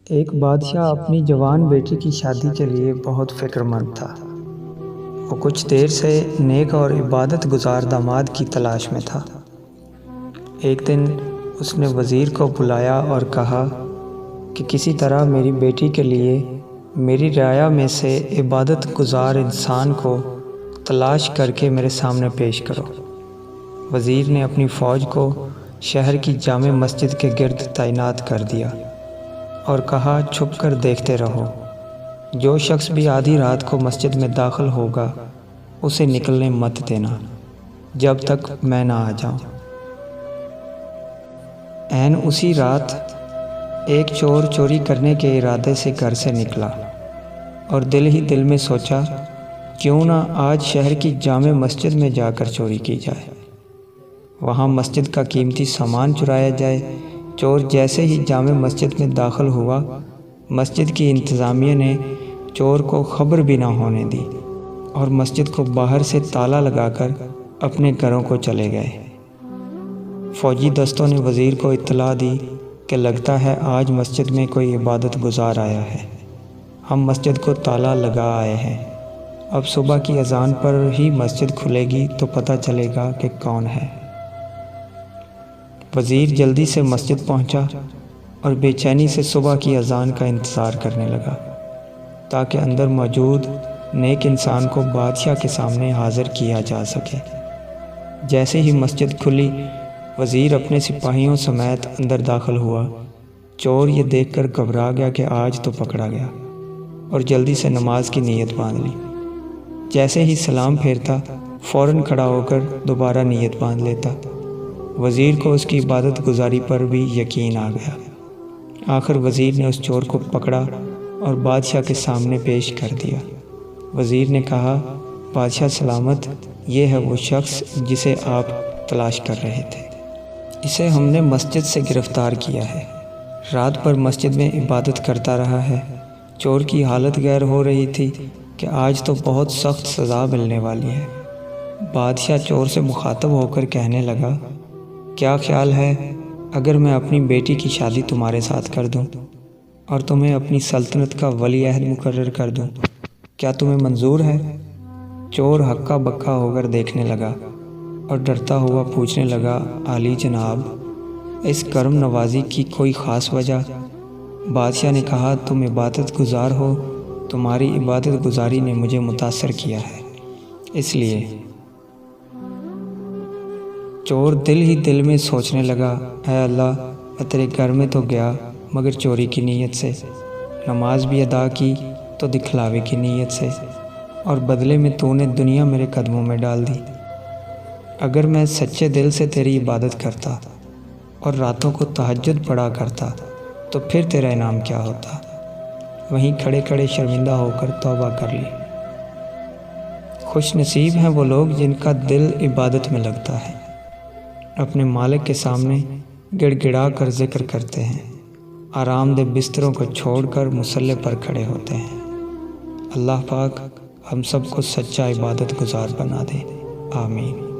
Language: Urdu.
ایک بادشاہ اپنی جوان بیٹی کی شادی کے لیے بہت فکر مند تھا۔ وہ کچھ دیر سے نیک اور عبادت گزار داماد کی تلاش میں تھا۔ ایک دن اس نے وزیر کو بلایا اور کہا کہ کسی طرح میری بیٹی کے لیے میری رعایا میں سے عبادت گزار انسان کو تلاش کر کے میرے سامنے پیش کرو۔ وزیر نے اپنی فوج کو شہر کی جامع مسجد کے گرد تعینات کر دیا اور کہا، چھپ کر دیکھتے رہو، جو شخص بھی آدھی رات کو مسجد میں داخل ہوگا اسے نکلنے مت دینا جب تک میں نہ آ جاؤں۔ عین اسی رات ایک چور چوری کرنے کے ارادے سے گھر سے نکلا اور دل ہی دل میں سوچا، کیوں نہ آج شہر کی جامع مسجد میں جا کر چوری کی جائے، وہاں مسجد کا قیمتی سامان چرایا جائے۔ چور جیسے ہی جامع مسجد میں داخل ہوا، مسجد کی انتظامیہ نے چور کو خبر بھی نہ ہونے دی اور مسجد کو باہر سے تالا لگا کر اپنے گھروں کو چلے گئے۔ فوجی دستوں نے وزیر کو اطلاع دی کہ لگتا ہے آج مسجد میں کوئی عبادت گزار آیا ہے، ہم مسجد کو تالا لگا آئے ہیں، اب صبح کی اذان پر ہی مسجد کھلے گی تو پتہ چلے گا کہ کون ہے۔ وزیر جلدی سے مسجد پہنچا اور بے چینی سے صبح کی اذان کا انتظار کرنے لگا تاکہ اندر موجود نیک انسان کو بادشاہ کے سامنے حاضر کیا جا سکے۔ جیسے ہی مسجد کھلی، وزیر اپنے سپاہیوں سمیت اندر داخل ہوا۔ چور یہ دیکھ کر گھبرا گیا کہ آج تو پکڑا گیا اور جلدی سے نماز کی نیت باندھ لی۔ جیسے ہی سلام پھیرتا، فوراً کھڑا ہو کر دوبارہ نیت باندھ لیتا۔ وزیر کو اس کی عبادت گزاری پر بھی یقین آ گیا۔ آخر وزیر نے اس چور کو پکڑا اور بادشاہ کے سامنے پیش کر دیا۔ وزیر نے کہا، بادشاہ سلامت، یہ ہے وہ شخص جسے آپ تلاش کر رہے تھے، اسے ہم نے مسجد سے گرفتار کیا ہے، رات بھر مسجد میں عبادت کرتا رہا ہے۔ چور کی حالت غیر ہو رہی تھی کہ آج تو بہت سخت سزا ملنے والی ہے۔ بادشاہ چور سے مخاطب ہو کر کہنے لگا، کیا خیال ہے اگر میں اپنی بیٹی کی شادی تمہارے ساتھ کر دوں اور تمہیں اپنی سلطنت کا ولی عہد مقرر کر دوں؟ کیا تمہیں منظور ہے؟ چور ہکا بکا ہو کر دیکھنے لگا اور ڈرتا ہوا پوچھنے لگا، عالی جناب، اس کرم نوازی کی کوئی خاص وجہ؟ بادشاہ نے کہا، تم عبادت گزار ہو، تمہاری عبادت گزاری نے مجھے متاثر کیا ہے، اس لیے۔ چور دل ہی دل میں سوچنے لگا، اے اللہ، میں تیرے گھر میں تو گیا مگر چوری کی نیت سے، نماز بھی ادا کی تو دکھلاوے کی نیت سے، اور بدلے میں تو نے دنیا میرے قدموں میں ڈال دی۔ اگر میں سچے دل سے تیری عبادت کرتا اور راتوں کو تہجد پڑھا کرتا تو پھر تیرا انعام کیا ہوتا؟ وہیں کھڑے کھڑے شرمندہ ہو کر توبہ کر لی۔ خوش نصیب ہیں وہ لوگ جن کا دل عبادت میں لگتا ہے، اپنے مالک کے سامنے گڑ گڑا کر ذکر کرتے ہیں، آرام دہ بستروں کو چھوڑ کر مصلی پر کھڑے ہوتے ہیں۔ اللہ پاک ہم سب کو سچا عبادت گزار بنا دے، آمین۔